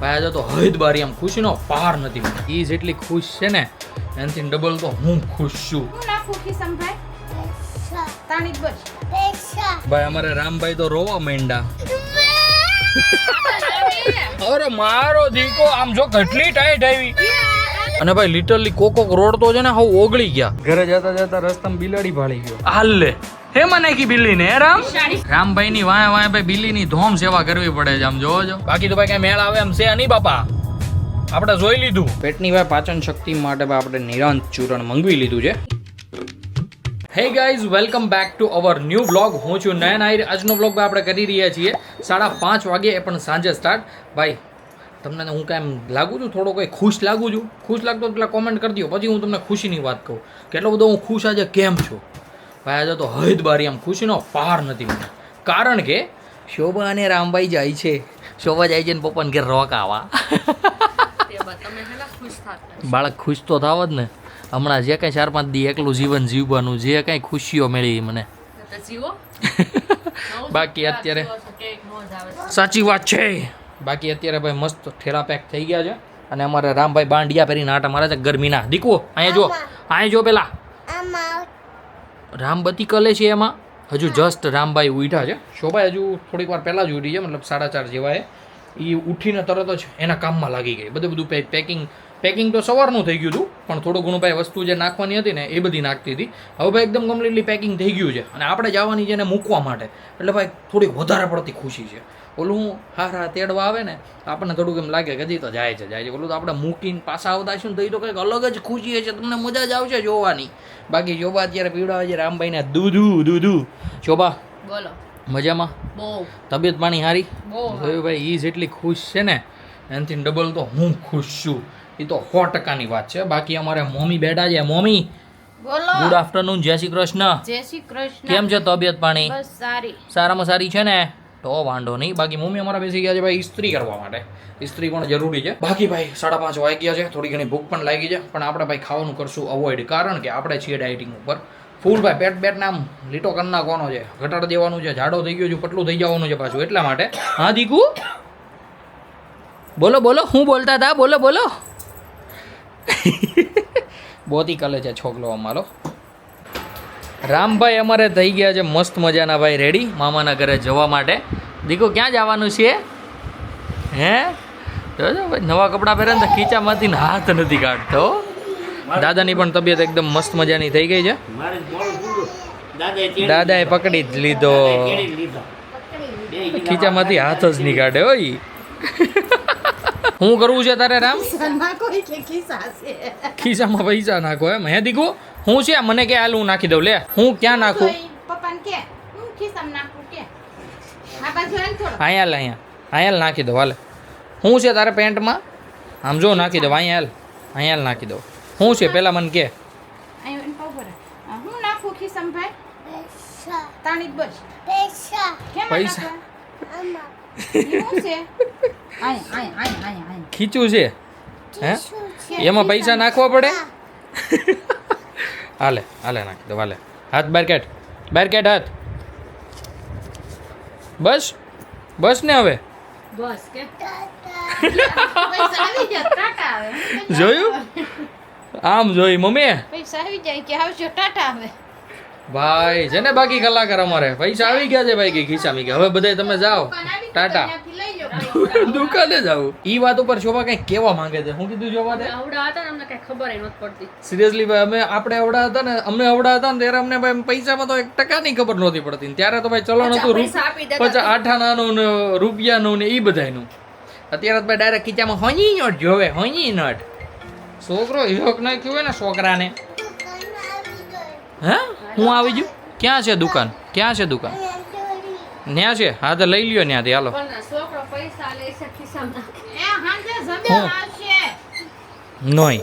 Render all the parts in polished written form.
ભાઈ આજે તો હૈદ બારી આમ ખુશીનો પાર નથી મને. ઈ જેટલી ખુશ છે ને એનાથી ડબલ તો હું ખુશ છું. ભાઈ અમારે રામભાઈ તો રોવા માંડ્યા. અરે મારો દીકો આમ જો કેટલી ટાઈટ આવી. અને ભાઈ લિટરલી કોકોક રોડ તો છે ને હવે ઓગળી ગયા. ઘરે જતા જતા રસ્તામાં બિલાડી ભાળી ગયો. હાલ લે હે મને કી બિલ્લી ને રામભાઈ ની વાય વાય ભાઈ બિલ્લી ની ધોમ સેવા કરવી પડે છે આમ જોવો છો. બાકી તો ભાઈ કઈ મેળ આવે એમ છે નહીં બાપા. આપણે જોઈ લીધું. પેટની ભાઈ પાચન શક્તિ માટે ભાઈ આપણે નિરાંત ચૂરણ મંગવી લીધું છે. Hey guys welcome back to our new blog. હું છું નયન આહિર. આજનો બ્લોગ આપણે કરી રહ્યા છીએ 5:30 વાગે એ પણ સાંજે સ્ટાર્ટ. ભાઈ તમને હું કાંઈ લાગુ છું થોડો કોઈ ખુશ લાગુ છું? ખુશ લાગતો એટલે કોમેન્ટ કરી દો, પછી હું તમને ખુશીની વાત કહું કેટલો બધો હું ખુશ આજે કેમ છું. ભાઈ આજે તો હૈદ બારી આમ ખુશીનો પાર નથી મને. કારણ કે શોભા અને રામભાઈ જાય છે. શોભા જાય છે ને પપ્પાને ઘેર રોકાવા. બાળક ખુશ તો થાવ જ ને. હમણાં જે કાંઈ 4-5 દી એકલું જીવન જીવવાનું, જે કાંઈ ખુશીઓ મળી મને. બાકી અત્યારે સાચી વાત છે. બાકી અત્યારે ભાઈ મસ્ત ઠેલા પેક થઈ ગયા છે. અને અમારે રામભાઈ બાંડિયા પહેરીને આટા મારે છે ગરમીના. દીકવો અહીંયા જો પેલા રામબત્તી કલે છે એમાં હજુ જસ્ટ રામભાઈ ઉઠ્યા છે. શોભાઈ હજુ થોડીક વાર પહેલાં જ ઉઠી છે, મતલબ 4:30 જેવા. એ ઉઠીને તરત જ એના કામમાં લાગી ગઈ. બધું પેકિંગ તો સવારનું થઈ ગયું હતું, પણ થોડું ઘણું ભાઈ વસ્તુ જે નાખવાની હતી ને એ બધી નાખતી હતી. હવે ભાઈ એકદમ કમ્પ્લીટલી પેકિંગ થઈ ગયું છે અને આપણે જવાની છે એને મૂકવા માટે. એટલે ભાઈ થોડીક વધારે પડતી ખુશી છે. ઓલું હા તેડવા આવે ને આપણને થોડુંક એમ લાગે કે હજી તો જાય છે. ઓલું તો આપણે મૂકીને પાછા આવતા હશું ને તો એ તો કંઈક અલગ જ ખુશી છે. તમને મજા જ આવશે જોવાની. બાકી શોભા અત્યારે પીવડાવે છે રામભાઈને દૂધું. શોભા બોલો મજામાં? બહુ તબિયત પાણી સારી? જોયું ભાઈ, એ જેટલી ખુશ છે ને એનાથી ડબલ તો હું ખુશ છું. એ તો 100%ની વાત છે. બાકી અમારે મમ્મી બેઠા છે. મમ્મી બોલો. Good afternoon. જય શ્રી કૃષ્ણ. જય શ્રી કૃષ્ણ. કેમ છે તબિયત પાણી? બસ સારી. સારામાં સારી છે ને? તો વાંધો નહીં. બાકી મમ્મી અમારા બેસી ગયા છે ભાઈ ઇસ્ત્રી કરવા માટે. ઇસ્ત્રી પણ જરૂરી છે. બાકી ભાઈ 5:30 વાગ્યા છે. થોડી ઘણી ભૂખ પણ લાગી છે, પણ આપણે ભાઈ ખાવાનું કરશું અવોઇડ, કારણ કે આપણે છીએ ડાયટિંગ ઉપર. ફૂલ ભાઈ પેટને આમ લીટો કરી નાખવાનો છે, ઘટાડી દેવાનું છે. જાડો થઈ ગયો છે, પતલું થઈ જવાનું છે પાછું. એટલા માટે. હા દીકુ બોલો હું બોલતા હતા? બોલો બોતી કલે છે છોકલો અમારો. રામભાઈ અમારે થઈ ગયા છે મસ્ત મજાના ભાઈ રેડી મામાના ઘરે જવા માટે. દીકુ ક્યાં જવાનું છે? હે જોજો ભાઈ નવા કપડાં પહેરે ને તો ખીચામાંથી હાથ નથી કાઢતો. દાદાની પણ તબિયત એકદમ મસ્ત મજાની થઈ ગઈ છે. દાદાએ પકડી જ લીધો, ખીચામાંથી હાથ જ નહીં કાઢે. હોય શું કરવું છે તારે રામ? ખિસ્સામાં પૈસા નાખો એમ? હે દીકુ હું છે મને કે હાલ હું નાખી દઉં. લે હું ક્યાં નાખું? અહીંયા નાખી દઉં. હાલે શું છે તારે પેન્ટમાં? આમ જો નાખી દઉં. અહીંયા નાખી દઉં. શું છે પેલા મને કે? પૈસા ખીચું છે હે? એમાં પૈસા નાખવા પડે? હાલે નાખી દો. હાલે હાથ બહાર કાઢ હાથ. બસ ને હવે જોયું? આમ જોઈ મમ્મી ભાઈ છે ને. બાકી કલાકાર અમારે પૈસા આવી ગયા છે ભાઈ કે ખિસ્સામાં કે હવે બધા તમે જાઓ ટાટા દુકાને જાઓ. ઈ વાત ઉપર શોભા કઈ કેવા માંગે છે? હું કીધું શોભા સિરિયસલી ભાઈ આપણે અવડા હતા ને ત્યારે અમને ભાઈ પૈસામાં તો 1% ની ખબર નહોતી પડતી. ત્યારે તો ભાઈ ચલણ હતું 50 આઠાનાનું ને રૂપિયાનું ને એ બધાનું. અત્યારે ભાઈ ડાયરેક્ટ ખીચામાં હોની નોટ જોવે. હોની નોટ છોકરો હિરોક નાખ્યું હોય ને છોકરાને. હે હું આવી ગયું? ક્યાં છે દુકાન? ત્યાં છે? હા તો લઈ લ્યો ત્યાંથી. હાલો નહીં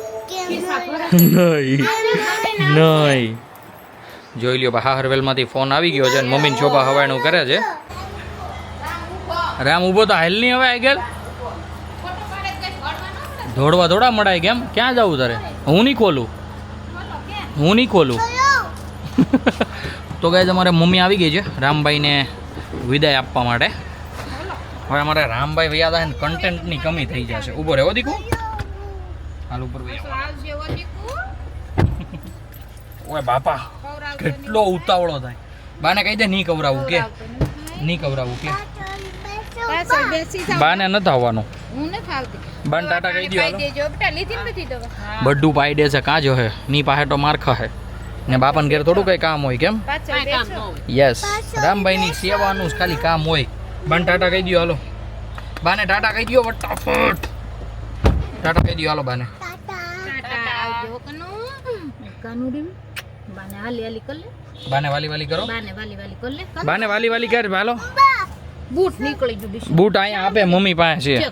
જોઈ લ્યો. હા હરવેલમાંથી ફોન આવી ગયો છે અને મમ્મીને શોભા હવાયણું કરે છે. રામ ઊભો તો હાલ નહીં હવે આગળ દોડવા મળાય કેમ? ક્યાં જવું તારે? હું નહીં ખોલું. તો ગાઈઝ અમારે મમ્મી આવી ગઈ છે રામભાઈને વિદાય આપવા માટે. હવે અમારે રામભાઈ વૈયા થાય ને કન્ટેન્ટની કમી થઈ જશે. ઊભો રહેવો દીકુ, હાલ ઉપર ઓય બાપા કેટલો ઉતાવળો થાય. બાને કહી દે નહીં કવરાવું કે નહીં કવરાવું કે બાને નથી આવવાનું. બાને ટાટા કહી દો હાલો. બધું પાઈ દે છે કાં જો હે ની પાસે તો માર ખાહે ને બાપાને ઘેર થોડું કઈ કામ હોય કેમ? યસ, રામભાઈની સેવાનું જ ખાલી કામ હોય. બાને ટાટા કહી દો હાલો. બાને ટાટા કહી દો ફટાફટ. ટાટા કહી દો હાલો બાને. બાને વાલી વાલી કરો. બાને વાલી વાલી કર હાલો. બૂટ નીકળી ગયું. બૂટ અહીંયા આપે મમ્મી પાસે છે.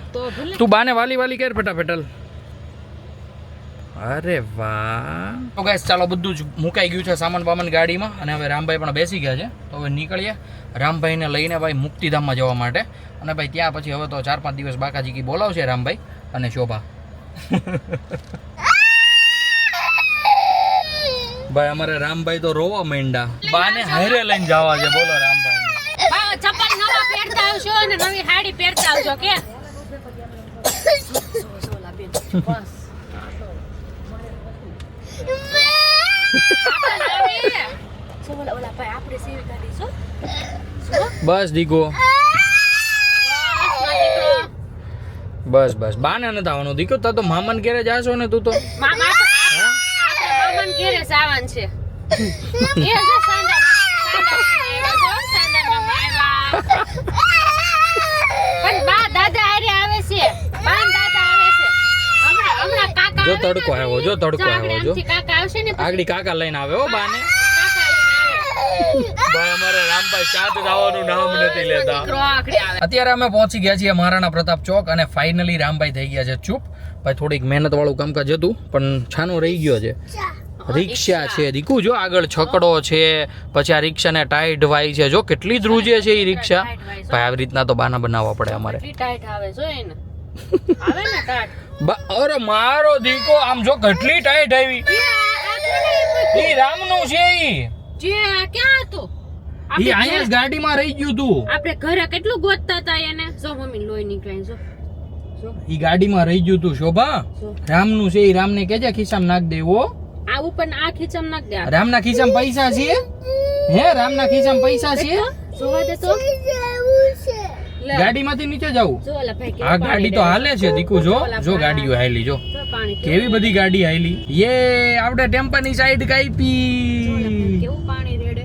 તું બાને વાલી વાલી કર ફટાફટ. અરે વાહ. તો ગાઈસ ચાલો બધું જ મુકાઈ ગયું છે સામાન બામાન ગાડીમાં અને હવે રામભાઈ પણ બેસી ગયા છે. તો હવે નીકળીએ રામભાઈને લઈને ભાઈ મુક્તિધામમાં જવા માટે. અને ભાઈ ત્યાં પછી હવે તો 4-5 દિવસ બાકાજી કી બોલાવશે રામભાઈ અને શોભા. ભાઈ અમારે રામભાઈ તો રોવા માંડ્યા. બાને હારે લઈને જવા છે. બોલો રામભાઈ ચપ્પલ નવા પહેરતા આવશો અને નવી સાડી પહેરતા આવજો કે બસ દીકો બસ બસ બાને નથી આવવાનું દીકો. તા તો મામાને ઘેરે જાશો ને તું તો. મામાને ઘેરે જવાનું છે. પણ બા દાદા આરે આવે છે. બા દાદા આવે છે. હમણાં કાકા જો તડકો આવ્યો. જો તડકો આવ્યો. જો કાકા આવશે ને આગળી કાકા લઈને આવે હો બાને. કાકા લઈને આવે. ભાઈ અમારે રામભાઈ ચાટ જવાનું નામ નથી લેતા. આખડી આવે. અત્યારે અમે પહોંચી ગયા છીએ મહારાણા પ્રતાપ ચોક અને ફાઇનલી રામભાઈ થઈ ગયા છે ચૂપ. ભાઈ થોડીક મહેનત વાળું કામકાજ હતું પણ છાનો રહી ગયો છે. રિક્ષા છે દીકુ જો આગળ છકડો છે પછી આ રિક્ષાને ટાઈટ વાય છે. જો કેટલી ધ્રુજે છે એ રિક્ષા. ભાઈ આવી રીતના તો બાના બનાવવા પડે અમારે. ટાઈટ આવે જો એને આવે ને ટાઈટ. અરે મારો દીકો આમ જો કેટલી ટાઈટ આવી. ઈ રામનું છે ઈ. જે ક્યાં હતો? ઈ અહીંયા જ ગાડીમાં રહી ગયું તું. આપણે ઘરે કેટલું ગોતતા હતા એને. જો મમ્મી લોહી નીકળે જો. ઈ ગાડીમાં રહી ગયું તું શોભા. રામનું છે ઈ રામને કેજે ખિસ્સામાં નાખ દેવો. આ ઉપર આ ખીચામાં નાખ દે. રામના ખિસ્સામાં પૈસા છે? હે રામના ખિસ્સામાં પૈસા છે? જોવા દે તો. ગાડીમાંથી નીચે જાવું. જો ઓલા ભાઈ આ ગાડી તો હાલે છે દીકુ. જો જો ગાડીઓ હાલી જો કેવી બધી ગાડી હાલી. યે આપણે ટેમ્પાની સાઈડ કાપી. કેવું પાણી રેડે.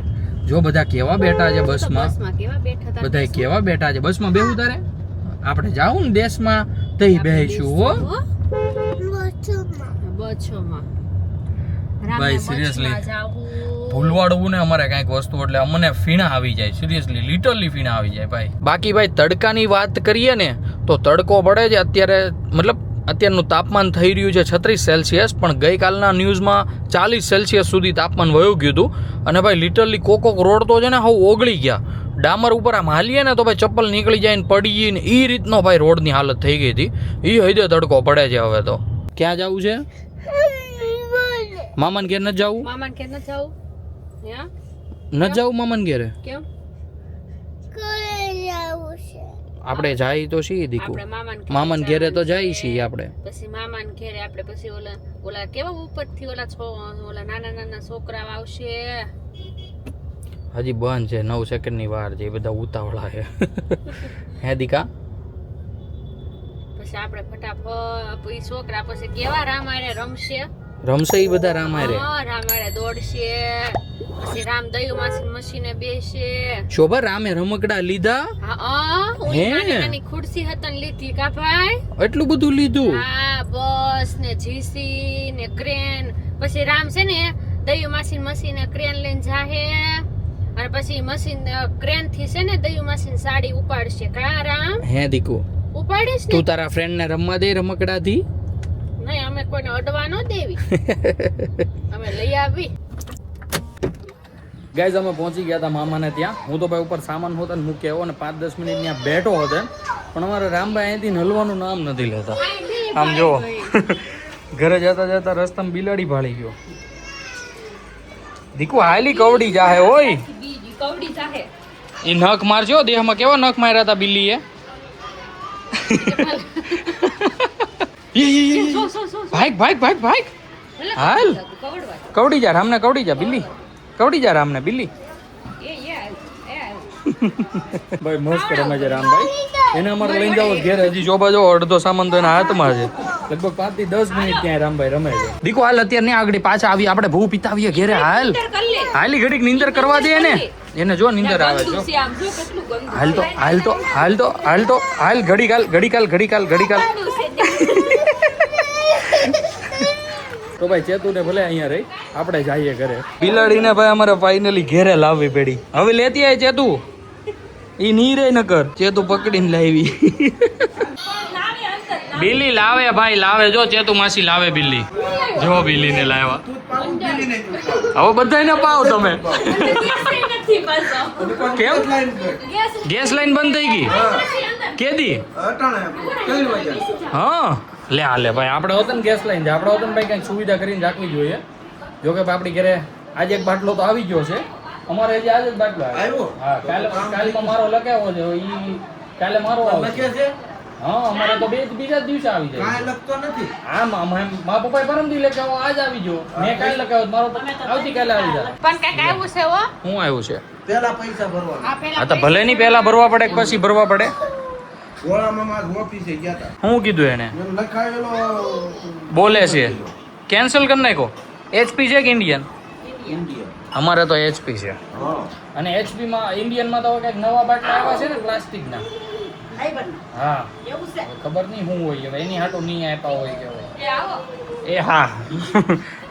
જો બધા કેવા બેઠા છે બસમાં. બસમાં કેવા બેઠા હતા. બધા કેવા બેઠા છે બસમાં. બેહું તારે આપણે જાવું ને દેશમાં તઈ બેહીશું હો. બચોમાં ભાઈ સિરિયસલી ભૂલવાડવું ને અમારે કઈક વસ્તુ એટલે અમને ફીણા આવી જાય. સિરિયસલી લિટરલી ફીણા આવી જાય ભાઈ. બાકી ભાઈ તડકાની વાત કરીએ ને તો તડકો પડે છે અત્યારે. મતલબ અત્યારનું તાપમાન થઈ રહ્યું છે 36 સેલ્સિયસ પણ ગઈકાલના ન્યૂઝમાં 40 સેલ્સિયસ સુધી તાપમાન વયું ગયું હતું. અને ભાઈ લિટરલી કોક રોડ તો છે ને હવે ઓગળી ગયા. ડામર ઉપર આમ હાલીએ ને તો ભાઈ ચપ્પલ નીકળી જાય ને પડી ને એ રીતનો ભાઈ રોડની હાલત થઈ ગઈ હતી. એ હૈદે તડકો પડે છે હવે તો. ક્યાં જવું છે? મામાન ઘેર ન જાવું. મામાન ઘેર ન જાવું. ન જાવું મામાન ઘેરે. કેમ? આપણે જાય તો છીએ દીકુ. મામાન ઘેરે તો જાય છીએ આપણે. પછી મામાન ઘેરે આપણે પછી ઓલા કેવા ઉપરથી ઓલા નાના નાના છોકરાઓ આવશે. હજી બંધ છે 9 સેકન્ડની વાર છે. એ બધા ઉતાવળા છે. હે દીકા. પછી આપણે ફટાફટ છોકરા પછી કેવા રામાયણે રમશે. રમશે એ બધા રામાયણે. રામાયણે દોડશે. પછી રામ દયુ માસી મશીને બેસે. શોભા રામે રમકડા લીધા. હે નાની ખુરશી હતા ને લીધી કા ભાઈ. એટલું બધું લીધું. હા બસ ને જીસી ને ક્રેન. પછી રામ છે ને દયુ માસી મશીને ક્રેન લઈને જાહે અને પછી મશીન ક્રેન થી છે ને દયુ માસી સાડી ઉપાડશે. કા રામ? હે દીકુ ઉપાડીશ ને. તું તારા ફ્રેન્ડ ને રમવા દે રમકડા થી. નહીં અમે કોઈને અડવા ન દેવી. અમે લઈ આવી. ગાઈઝ અમે પહોંચી ગયા હતા મામાને ત્યાં. હું તો ભાઈ ઉપર સામાન હોતા ને મૂકી આવ્યો અને 5-10 મિનિટ ત્યાં બેઠો હતો પણ અમારા રામભાઈ અહીંથી હલવાનું નામ નથી લેતા. આમ જો ઘરે જતા જતા રસ્તામાં બિલાડી ભાળી ગયો. દીકુ હાલી કવડી જાહે હોય. બીજી કવડી જાહે. એ નખ મારજો દેહમાં કેવા નખ માર્યા હતા બિલ્લીએ. ભાગ હાલ કવડી જા રામને કવડી જા બિલ્લી કવડી જા રામને બિલ્લી ભાઈ મસ્ત રમે છે રામભાઈ એને અમારે લઈને જાવ ઘેર હજી જોબા જો અડધો સામાન તો એના હાથમાં છે લગભગ 5 થી 10 મિનિટ ત્યાં રામભાઈ રમે છે દીકો હાલ અત્યારે નહીં આગળ પાછા આવી આપણે ભૂ પીતાવીએ ઘેરે હાલ હાલી ઘડીક નીંદર કરવા દે એને જો નીંદર આવે જો હાલ ઘડીક તો ભાઈ ચેતુ ને ભલે અહીંયા રહી આપણે જઈએ ઘરે બિલાડીને ભાઈ અમારે ફાઇનલી ઘેરે લાવવી પડી હવે લેતી આય ચેતુ ઈ ની રે નકર ચેતુ પકડીને લાવી બિલ્લી લાવે ભાઈ લાવે જો ચેતુ માસી લાવે બિલ્લી જો બિલ્લી ને લાવ્યા હવે બધાને પાવ તમે કેમ ગેસ લાઈન બંધ થઈ ગઈ કેદી હા લે હાલે ભાઈ આપણે હોત ને ગેસ લાઈન આપણે હોત ને ભાઈ કઈ સુવિધા કરીને રાખવી જોઈએ જો કે આપણી ઘરે આજે એક બાટલો તો આવી ગયો છે અમારે હજી આજે જ બાટલો આવ્યો હા કાલે તો મારો લગાવ્યો છે ઈ કાલે મારો આવે હા અમારે તો બીજા દિવસે આવી જાય કાંઈ લખતો નથી હા મારા પપ્પાએ પરમદી લખાવો આજ આવી ગયો મેં કાલે લખાવ્યો મારો આવતીકાલે આવી જાય પણ કઈક આવ્યું છે હો હું આવ્યું છે પેલા પૈસા ભરવાના હા તો ભલે નહીં પહેલા ભરવા પડે પછી ભરવા પડે ગોળામાં મારા ઓફિસે ગયા હતા શું કીધું એને લખાવેલો બોલે છે કેન્સલ કરી નાખો એચપી છે કે ઇન્ડિયન ઇન્ડિયા અમારે તો એચપી છે હા અને એચપી માં ઇન્ડિયન માં તો કઈક નવા બાટલા આવ્યા છે ને પ્લાસ્ટિક ના હા ખબર નહીં શું હોય હવે એની હાટો નહીં આપ્યા હોય કે એ હા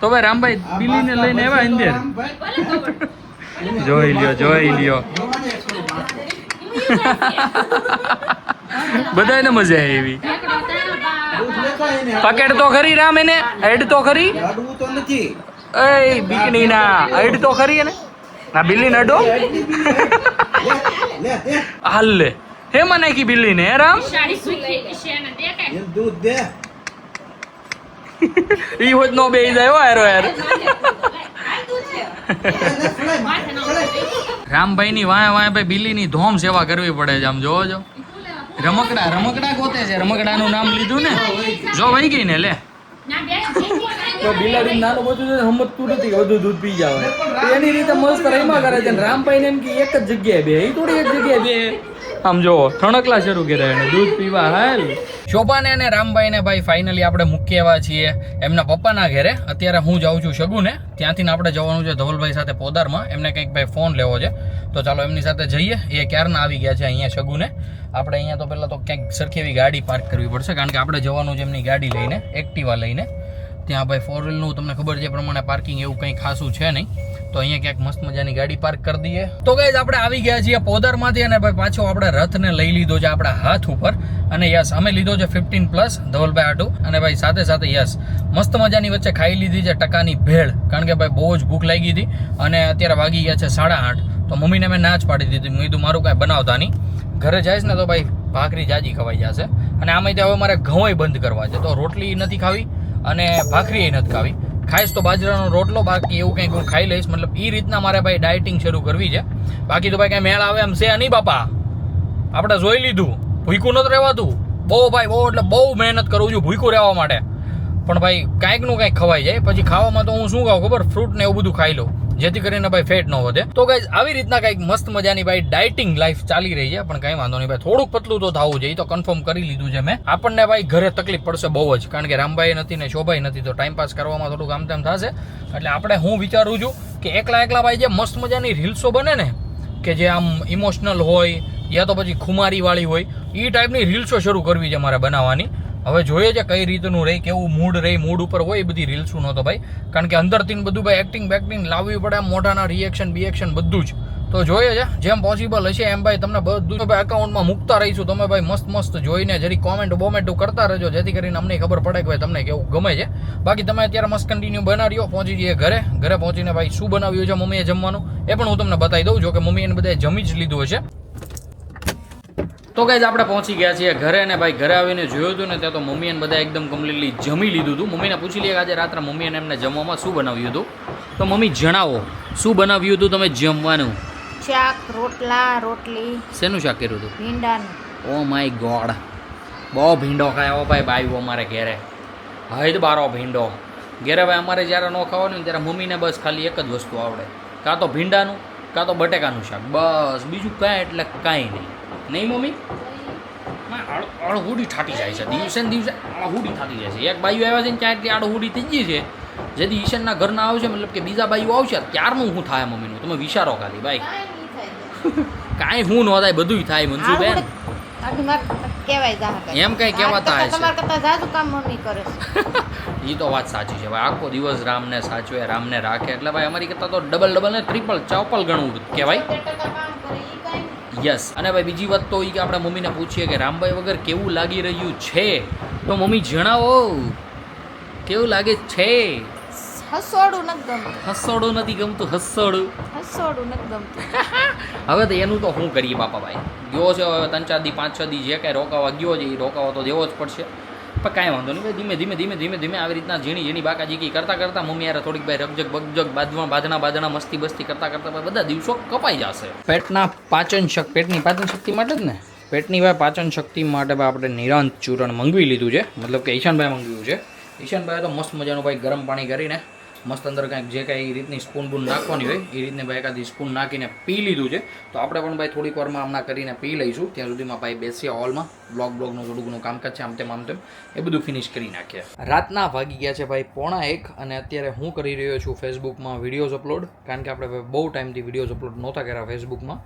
તો ભાઈ રામભાઈ બિલ્લી ને લઈને આવ્યા અંદર જોઈ લ્યો બધાને મજા આવી પકેડ તો ખરી રામ એને હેડ તો ખરી અડવું તો નથી એ બીકણી ના હેડ તો ખરી એને આ બિલ્લી ને અડો લે દે હાલ લે હે મને કી બિલ્લી ને રામ એ દૂધ દે ઈ હોત નો બેહી જાય હો યાર રામભાઈ ની વાય ભાઈ બિલ્લી ની ધોમ સેવા કરવી પડે છે આમ જોવો જો રમકડા ગોતે છે રમકડાનું નામ લીધું ને જો વહી ગઈ ને લે તો બિલાડી નાનું બધું સમજતું નથી વધુ દૂધ પી જાવ એની રીતે મસ્ત રમ્યા કરે છે રામભાઈ ને એમ કે એક જ જગ્યાએ બે એ થોડી એક જગ્યાએ બે આમ જો થણકલા શરૂ કર્યા એને દૂધ પીવા હાલ શોભાને અને રામભાઈ ને ભાઈ ફાઇનલી આપણે મૂકી આવ્યા છીએ એમના પપ્પાના ઘરે અત્યારે હું જાઉં છું શગુને ત્યાંથી આપણે જવાનું છે ધવલભાઈ સાથે પોદારમાં એમને કંઈક ભાઈ ફોન લેવો છે તો ચાલો એમની સાથે જઈએ એ ક્યારના આવી ગયા છે અહીંયા શગુને આપણે અહીંયા તો પહેલાં તો ક્યાંક સરખી એવી ગાડી પાર્ક કરવી પડશે કારણ કે આપણે જવાનું છે એમની ગાડી લઈને એક્ટિવા લઈને ત્યાં ભાઈ 4 વ્હીલનું તમને ખબર છે પ્રમાણે પાર્કિંગ એવું કંઈ ખાસું છે નહીં તો અહીંયા ક્યાંક મસ્ત મજાની ગાડી પાર્ક કરી દઈએ તો ગાઈઝ આપણે આવી ગયા છીએ પોદરમાંથી અને ભાઈ પાછો આપણે રથને લઈ લીધો છે આપણા હાથ ઉપર અને યસ અમે લીધો છે 15+ ધવલભાઈ આટુ અને ભાઈ સાથે સાથે યસ મસ્ત મજાની વચ્ચે ખાઈ લીધી છે ટકાની ભેળ કારણ કે ભાઈ બહુ જ ભૂખ લાગી હતી અને અત્યારે વાગી ગયા છે 8:30 તો મમ્મીને મેં ના જ પાડી દીધી મેં કીધું મારું કાંઈ બનાવતા નહીં ઘરે જઈશ ને તો ભાઈ ભાખરી જાજી ખવાઈ જશે અને આમાં હવે મારે ઘઉં બંધ કરવા છે તો રોટલી નથી ખાવી અને ભાખરી નથી ખાવી ખાઈશ તો બાજરાનો રોટલો બાકી એવું કંઈક હું ખાઈ લઈશ મતલબ એ રીતના મારે ભાઈ ડાયટિંગ શરૂ કરવી છે બાકી તો ભાઈ કાંઈ મેળ આવે એમ છે નહીં બાપા આપણે જોઈ લીધું ભૂખ્યું નથી રહેવાતું બહુ ભાઈ બહુ એટલે બહુ મહેનત કરું છું ભૂખ્યું રહેવા માટે પણ ભાઈ કાંઈકનું કાંઈક ખવાઈ જાય પછી ખાવામાં તો હું શું ખાઉં ખબર ફ્રૂટ ને એવું બધું ખાઈ લઉં જેથી કરીને ભાઈ ફેટ ન વધે તો ગાઈઝ આવી રીતના કંઈક મસ્ત મજાની ભાઈ ડાયટિંગ લાઈફ ચાલી રહી છે પણ કંઈ વાંધો નહીં ભાઈ થોડુંક પતલું તો થવું જોઈએ તો કન્ફર્મ કરી લીધું છે મેં આપણને ભાઈ ઘરે તકલીફ પડશે બહુ જ કારણ કે રામભાઈ નથી ને શોભાઈ નથી તો ટાઈમ પાસ કરવામાં થોડુંક આમ તેમ થશે એટલે આપણે હું વિચારું છું કે એકલા ભાઈ જે મસ્ત મજાની રીલ્સો બને ને કે જે આમ ઇમોશનલ હોય યા તો પછી ખુમારીવાળી હોય એ ટાઈપની રીલ્સો શરૂ કરવી છે મારે બનાવવાની હવે જોઈએ છે કઈ રીતનું રહી કેવું મૂડ ઉપર હોય એ બધી રીલ્સું નહોતો ભાઈ કારણ કે અંદરથી બધું ભાઈ એક્ટિંગ લાવવી પડે મોઢાના રિએક્શન બધું જ તો જોઈએ છે જેમ પોસિબલ હશે એમ ભાઈ તમને બધું ભાઈ એકાઉન્ટમાં મૂકતા રહીશું તમે ભાઈ મસ્ત જોઈને જરી કોમેન્ટ કરતા રહેજો જેથી કરીને અમને ખબર પડે કે ભાઈ તમને કેવું ગમે છે બાકી તમે અત્યારે મસ્ત કન્ટિન્યુ બનાવ્યો પહોંચી જઈએ ઘરે પહોંચીને ભાઈ શું બનાવ્યું છે મમ્મીએ જમવાનું એ પણ હું તમને બતાવી દઉં જો કે મમ્મી એને બધાએ જમી જ લીધું હશે તો ગાઈઝ આપણે પહોંચી ગયા છીએ ઘરે ને ભાઈ ઘરે આવીને જોયું હતું ને ત્યાં તો મમ્મી એને બધા એકદમ કમ્પ્લીટલી જમી લીધું હતું મમ્મીને પૂછી લઈએ આજે રાત્રે મમ્મીએ એમને જમવામાં શું બનાવ્યું હતું તો મમ્મી જણાવો શું બનાવ્યું હતું તમે જમવાનું શાક રોટલા રોટલી શેનું શાક કર્યું હતું ભીંડાનું ઓ માય ગોડ બહુ ભીંડો ખાય ભાઈ બાયું અમારે ઘેરે હૈદ બારો ભીંડો ઘેરે ભાઈ અમારે જ્યારે ન ખાવાનું ને ત્યારે મમ્મીને બસ ખાલી એક જ વસ્તુ આવડે, કાં તો ભીંડાનું કાં તો બટેકાનું શાક, બસ બીજું કાંઈ એટલે કાંઈ નહીં. નહીં મમ્મી? અળહુડી ઠાટી જાય છે દિવસે ને દિવસે, અળહુડી થતી જાય છે. એક બાયું આવ્યા છે ને ત્યાંથી અળહુડી થઈ ગઈ છે. જેથી ઈશનના ઘરના આવશે મતલબ કે બીજા બાયું આવશે ત્યારનું શું થાય મમ્મીનું, તમે વિચારો ખાલી ભાઈ. કાંઈ હું ન થાય, બધું થાય મનસુબેન. એમ કઈ કહેવાતા એ તો વાત સાચી છે ભાઈ. આખો દિવસ રામને સાચવે, રામને રાખે એટલે ભાઈ અમારી કરતાં તો ડબલ ને ટ્રિપલ ચોપલ ગણવું કહેવાય. યસ. અને ભાઈ બીજી વાત તો એ કે આપણે મમ્મીને પૂછીએ કે રામભાઈ વગર કેવું લાગી રહ્યું છે, તો મમ્મી જણાવો કેવું લાગે છે. હસોડું નથી ગમતું. હસોડું નથી ગમતું? હસોડું નથી ગમતું. હવે તો એનું તો શું કરીએ બાપા ભાઈ. ગયો છે હવે 3-4 દી 5-6 દી જે કાંઈ રોકાવા ગયો છે એ રોકાવા તો દેવો જ પડશે. પણ કાંઈ વાંધો નહીં ભાઈ, ધીમે ધીમે આવી રીતના ઝીણી બાકાજીકી કરતાં મમ્મી યાર થોડીક ભાઈ રગજગ બગજગ બાંધણા મસ્તી કરતાં ભાઈ બધા દિવસો કપાઈ જશે. પેટની પાચન શક્તિ માટે જ ને, પેટની ભાઈ પાચન શક્તિ માટે ભાઈ આપણે નિરાંત ચૂરણ મંગવી લીધું છે, મતલબ કે ઈશાનભાઈ મંગાવ્યું છે. ઈશાનભાઈ તો મસ્ત મજાનું ભાઈ ગરમ પાણી કરીને મસ્ત અંદર કાંઈક જે કાંઈ એ રીતની સ્પૂન નાખવાની હોય એ રીતને ભાઈ એકાદી સ્પૂન નાખીને પી લીધું છે. તો આપણે પણ ભાઈ થોડીક વારમાં હમણાં કરીને પી લઈશું. ત્યાં સુધીમાં ભાઈ બેસીએ હોલમાં, બ્લોગનું થોડું ઘણું કામકાજ છે આમ તેમ એ બધું ફિનિશ કરી નાખીએ. રાતના વાગી ગયા છે ભાઈ 1:30 અને અત્યારે હું કરી રહ્યો છું ફેસબુકમાં વિડીયોઝ અપલોડ, કારણ કે આપણે બહુ ટાઈમથી વિડીયોઝ અપલોડ નહોતા કર્યા ફેસબુકમાં.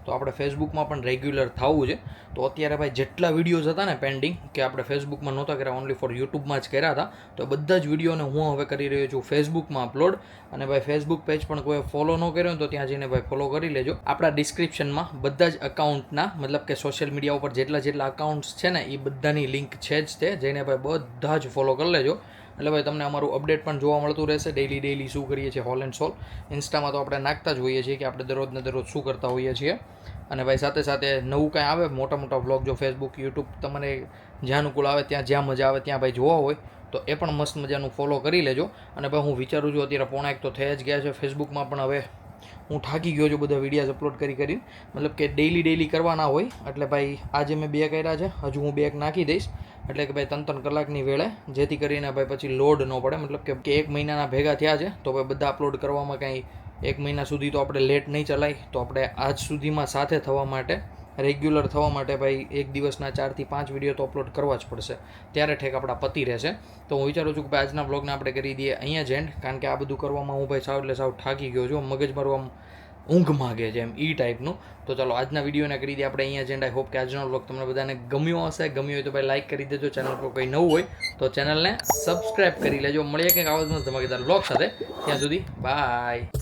તો આપણે ફેસબુકમાં પણ રેગ્યુલર થવું છે. તો અત્યારે ભાઈ જેટલા વિડીયોઝ હતા ને પેન્ડિંગ કે આપણે ફેસબુકમાં નહોતા કર્યા, ઓનલી ફોર યુટ્યુબમાં જ કર્યા હતા, તો બધા જ વિડીયોને હું હવે કરી રહ્યો છું ફેસબુકમાં અપલોડ. અને ભાઈ ફેસબુક પેજ પણ કોઈ ફોલો ન કર્યો તો ત્યાં જઈને ભાઈ ફોલો કરી લેજો. આપણા ડિસ્ક્રિપ્શનમાં બધા જ અકાઉન્ટના મતલબ કે સોશિયલ મીડિયા ઉપર જેટલા અકાઉન્ટ્સ છે ને એ બધાની લિંક છે જ તે, જઈને ભાઈ બધા જ ફોલો કરી લેજો. એટલે ભાઈ તમને અમારું અપડેટ પણ જોવા મળતું રહેશે, ડેલી શું કરીએ છીએ હોલ એન્ડ સોલ. ઇન્સ્ટામાં તો આપણે નાખતા જ હોઈએ છીએ કે આપણે દરરોજ શું કરતા હોઈએ છીએ. અને ભાઈ સાથે નવું કાંઈ આવે મોટા વ્લોગ જો ફેસબુક યુટ્યુબ તમને જ્યાં અનુકૂળ આવે જ્યાં મજા આવે ત્યાં ભાઈ જોવા હોય તો એ પણ મસ્ત મજાનું ફોલો કરી લેજો. અને ભાઈ હું વિચારું છું અત્યારે 1:30 તો થઈ જ ગયા છે ફેસબુકમાં પણ હવે હું થાકી ગયો છું બધા વિડીયોઝ અપલોડ કરી મતલબ કે ડેલી કરવાના હોય. એટલે ભાઈ આજે મેં 2 કર્યા છે, હજુ હું 2 નાખી દઈશ. એટલે કે ભાઈ 3 કલાકની વેળે, જેથી કરીને ભાઈ પછી લોડ ન પડે. મતલબ કે 1 મહિનાના ભેગા થયા છે તો ભાઈ બધા અપલોડ કરવામાં કાંઈ 1 મહિના સુધી તો આપણે લેટ નહીં ચલાય. તો આપણે આજ સુધીમાં સાથે થવા માટે, રેગ્યુલર થવા માટે ભાઈ 1 દિવસના 4 થી 5 વિડીયો તો અપલોડ કરવા જ પડશે, ત્યારે ઠેક આપણા પતિ રહેશે. તો હું વિચારું છું કે ભાઈ આજના બ્લોગને આપણે કરી દઈએ અહીંયા જ એન્ડ, કારણ કે આ બધું કરવામાં હું ભાઈ સાવ થાકી ગયો છું, મગજ મારું આમ ઊંઘ માગે છે એમ એ ટાઈપનું. તો ચાલો આજના વિડીયોને કરી દઈએ આપણે અહીંયા જ એન્ડ. આઈ હોપ કે આજનો બ્લોગ તમને બધાને ગમ્યો હશે. ગમ્યો હોય તો ભાઈ લાઈક કરી દેજો. ચેનલ પર કોઈ નવું હોય તો ચેનલને સબસ્ક્રાઈબ કરી લેજો. મળીએ કંઈક આવા જ ધમાકેદાર બ્લોગ સાથે. ત્યાં સુધી બાય.